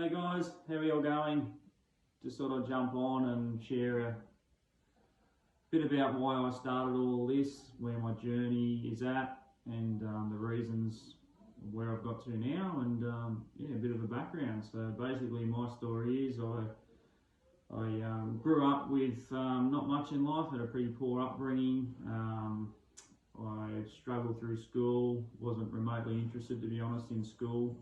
Hey guys, how are you all going? Just thought I'd jump on and share a bit about why I started all this, where my journey is at, and the reasons where I've got to now, and yeah, a bit of a background. So basically, my story is I grew up with not much in life, had a pretty poor upbringing. I struggled through school, wasn't remotely interested, to be honest, in school.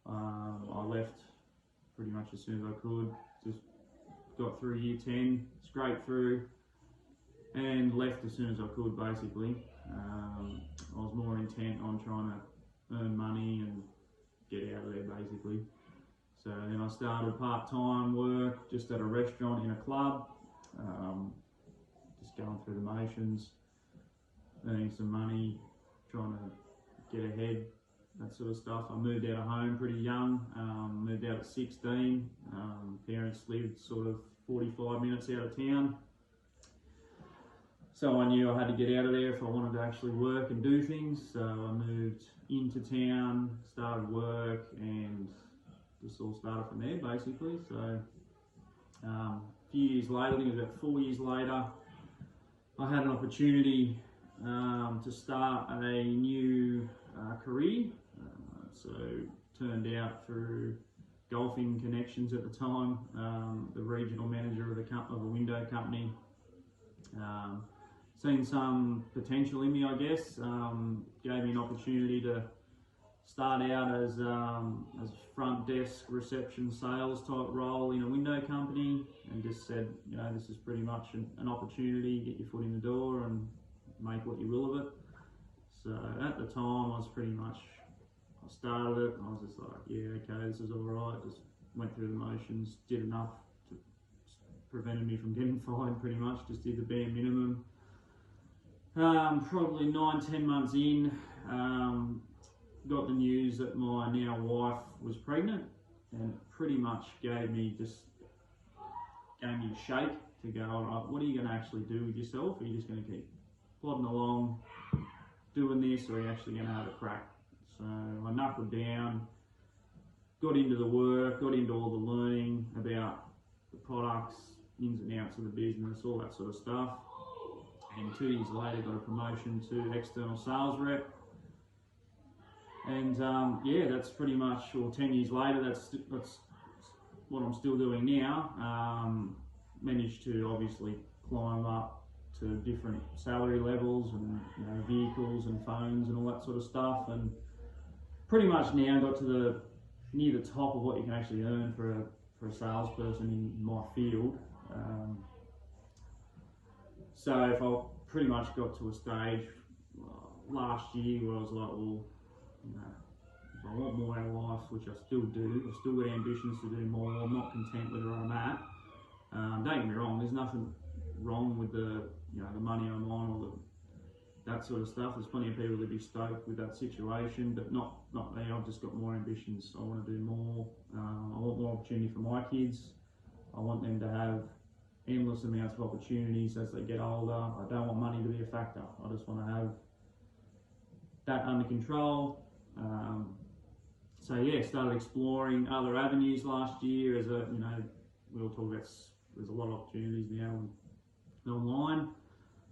I left pretty much as soon as I could, just got through year 10, scraped through, and left as soon as I could, basically. I was more intent on trying to earn money and get out of there, basically. So then I started part-time work just at a restaurant in a club, just going through the motions, earning some money, trying to get ahead, that sort of stuff. I moved out of home pretty young, moved out at 16. Parents lived sort of 45 minutes out of town. So I knew I had to get out of there if I wanted to actually work and do things. So I moved into town, started work, and just all started from there, basically. So a few years later, I think it was about 4 years later, I had an opportunity to start a new career. So turned out through golfing connections at the time, the regional manager of a window company, seen some potential in me, I guess, gave me an opportunity to start out as front desk reception sales type role in a window company, and just said, you know, this is pretty much an opportunity, get your foot in the door and make what you will of it. So at the time I was pretty much, I started it and I was just like, yeah, okay, this is all right. Just went through the motions, did enough to prevented me from getting fired pretty much, just did the bare minimum. Probably 9-10 months in, got the news that my now wife was pregnant, and it pretty much gave me a shake to go, all right, what are you going to actually do with yourself? Are you just going to keep plodding along, doing this, or are you actually going to have a crack? So I knuckled down, got into the work, got into all the learning about the products, ins and outs of the business, all that sort of stuff. And 2 years later, got a promotion to external sales rep. And yeah, that's pretty much, or 10 years later, that's what I'm still doing now. Managed to obviously climb up to different salary levels and, you know, vehicles and phones and all that sort of stuff, and pretty much now got to near the top of what you can actually earn for a salesperson in my field. So if I pretty much got to a stage last year where I was like, well, you know, if I want more out of life, which I still do, I've still got ambitions to do more, I'm not content with where I'm at. Don't get me wrong, there's nothing wrong with the money I'm on or that sort of stuff. There's plenty of people that be stoked with that situation, but not me. I've just got more ambitions. I want to do more. I want more opportunity for my kids. I want them to have endless amounts of opportunities as they get older. I don't want money to be a factor. I just want to have that under control. So yeah, started exploring other avenues last year. As a, you know, we all talk about, there's a lot of opportunities now online.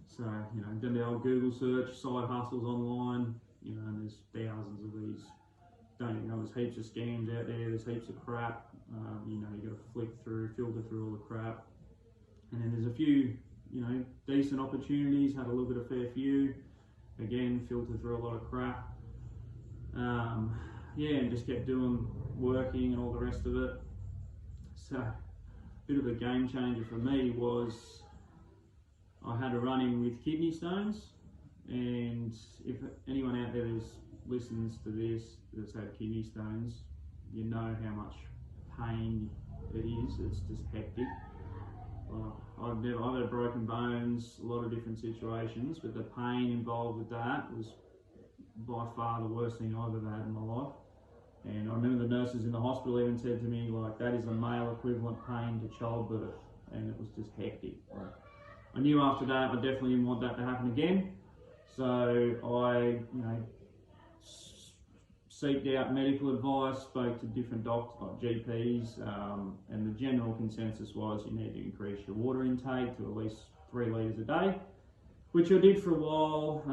So, you know, done the old Google search, side hustles online, you know, and there's thousands of these. Don't you know, there's heaps of scams out there, there's heaps of crap. You know, you got to filter through all the crap. And then there's a few, you know, decent opportunities, had a look at a fair few. Again, filter through a lot of crap. Yeah, and just kept working and all the rest of it. So, a bit of a game changer for me was I had a run-in with kidney stones, and if anyone out there listens to this that's had kidney stones, you know how much pain it is. It's just hectic. I've had broken bones, a lot of different situations, but the pain involved with that was by far the worst thing I've ever had in my life. And I remember the nurses in the hospital even said to me, like, that is a male equivalent pain to childbirth, and it was just hectic. Like, I knew after that I definitely didn't want that to happen again. So I, you know, seeked out medical advice, spoke to different doctors, like GPs, and the general consensus was you need to increase your water intake to at least 3 litres a day, which I did for a while.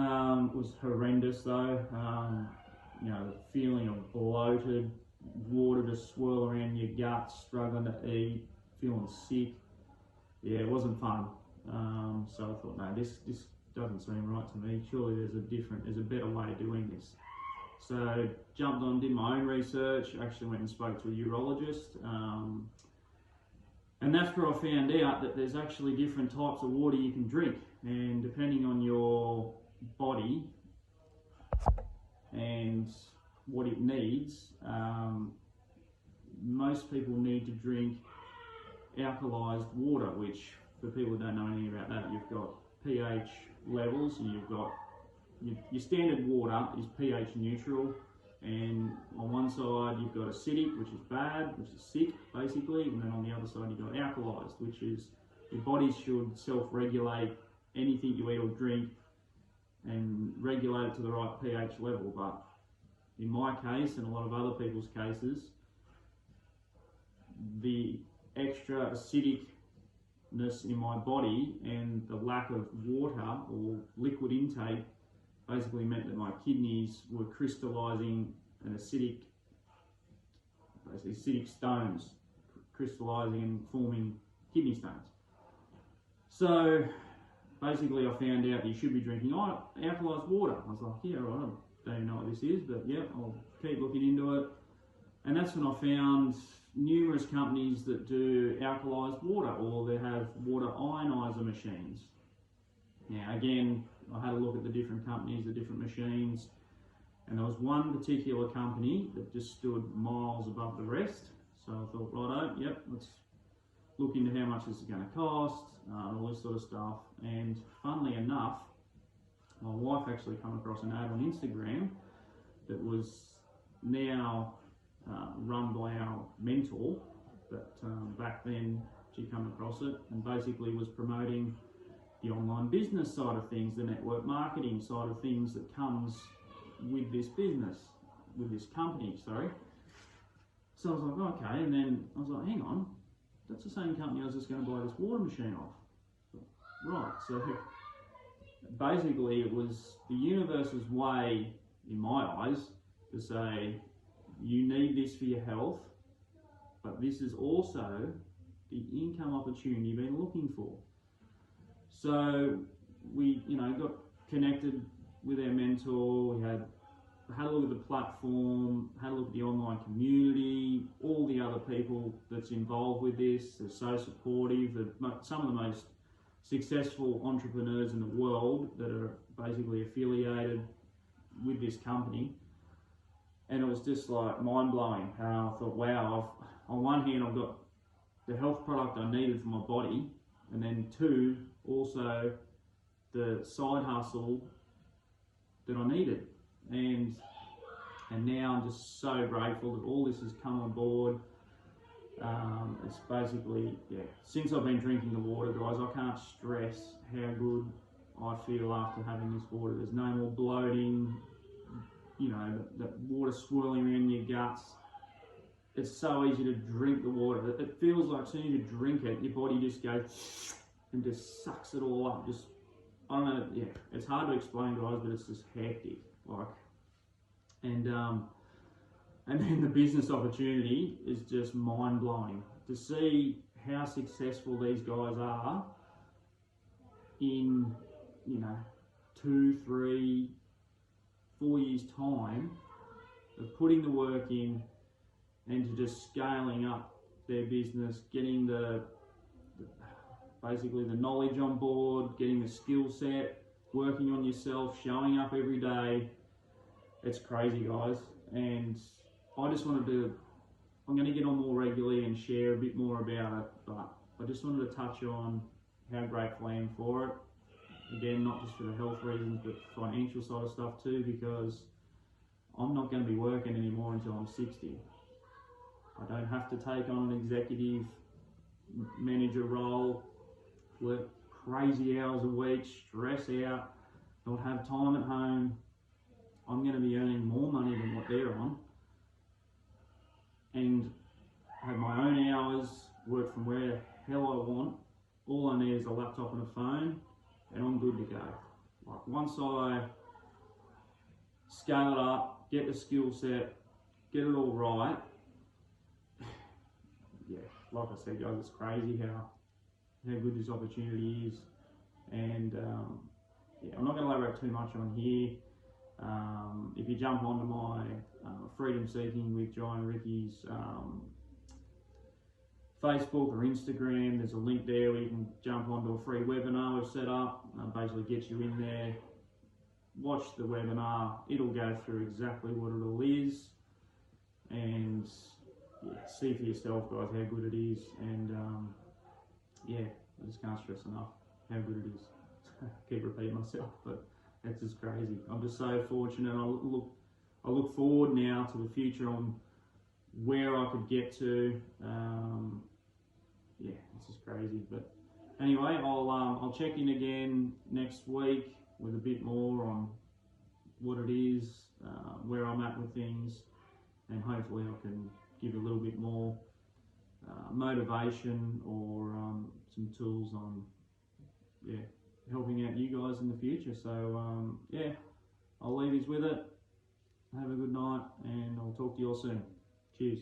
It was horrendous though. You know, the feeling of bloated, water just swirl around your gut, struggling to eat, feeling sick. Yeah, it wasn't fun. So I thought, no, this doesn't seem right to me. Surely there's a better way of doing this. So jumped on, did my own research, actually went and spoke to a urologist, and that's where I found out that there's actually different types of water you can drink, and depending on your body and what it needs, most people need to drink alkalized water, which for people who don't know anything about that, you've got pH levels, and you've got your standard water is pH neutral, and on one side you've got acidic, which is bad, which is sick basically, and then on the other side you've got alkalized, which is your body should self-regulate anything you eat or drink and regulate it to the right pH level. But in my case, and a lot of other people's cases, the extra acidicness in my body and the lack of water or liquid intake basically meant that my kidneys were crystallizing an acidic stones, crystallizing and forming kidney stones. So basically I found out that you should be drinking alkalized water. I was like, yeah, right, I don't even know what this is, but yeah, I'll keep looking into it. And that's when I found numerous companies that do alkalized water, or they have water ionizer machines. Now again, I had a look at the different companies, the different machines, and there was one particular company that just stood miles above the rest. So I thought, righto, yep, let's look into how much this is going to cost, all this sort of stuff. And funnily enough, my wife actually come across an ad on Instagram that was now run by our mentor, but back then she come across it and basically was promoting the online business side of things, the network marketing side of things that comes with this business, with this company, sorry. So I was like, okay, and then I was like, hang on, that's the same company I was just going to buy this water machine off. Right, so basically it was the universe's way, in my eyes, to say, you need this for your health, but this is also the income opportunity you've been looking for. So we, got connected with our mentor. We had a look at the platform, had a look at the online community, all the other people that's involved with this. They're so supportive. They're some of the most successful entrepreneurs in the world that are basically affiliated with this company. And it was just like mind-blowing. I thought, wow, on one hand I've got the health product I needed for my body, and then two, also the side hustle that I needed. And now I'm just so grateful that all this has come on board. It's basically, since I've been drinking the water, guys, I can't stress how good I feel after having this water. There's no more bloating, that water swirling around your guts. It's so easy to drink the water. It feels like as soon as you drink it, your body just goes and just sucks it all up. Just, I don't know, it's hard to explain, guys, but it's just hectic. And then the business opportunity is just mind-blowing. To see how successful these guys are in, 2, 3, 4 years' time of putting the work in and to just scaling up their business, getting basically the knowledge on board, getting the skill set, working on yourself, showing up every day. It's crazy, guys. And I just wanted to, I'm going to get on more regularly and share a bit more about it, but I just wanted to touch on how grateful I am for it. Again, not just for the health reasons, but financial side of stuff too, because I'm not going to be working anymore until I'm 60. I don't have to take on an executive manager role, work crazy hours a week, stress out, not have time at home. I'm going to be earning more money than what they're on, and have my own hours, work from where the hell I want. All I need is a laptop and a phone, and I'm good to go. Like, once I scale it up, get the skill set, get it all right, yeah, like I said, guys, it's crazy how good this opportunity is. And yeah, I'm not going to elaborate too much on here. If you jump onto my Freedom Seeking with John Ricky's Facebook or Instagram, there's a link there where you can jump onto a free webinar we've set up. Basically gets you in there, watch the webinar, it'll go through exactly what it all is, and yeah, see for yourself, guys, how good it is. And yeah, I just can't stress enough how good it is. Keep repeating myself, but it's just crazy. I'm just so fortunate. I look forward now to the future on where I could get to. Yeah, it's just crazy. But anyway, I'll check in again next week with a bit more on what it is, where I'm at with things, and hopefully I can give a little bit more motivation or some tools on, yeah, helping out you guys in the future. So yeah, I'll leave you with it. Have a good night, and I'll talk to you all soon. Cheers.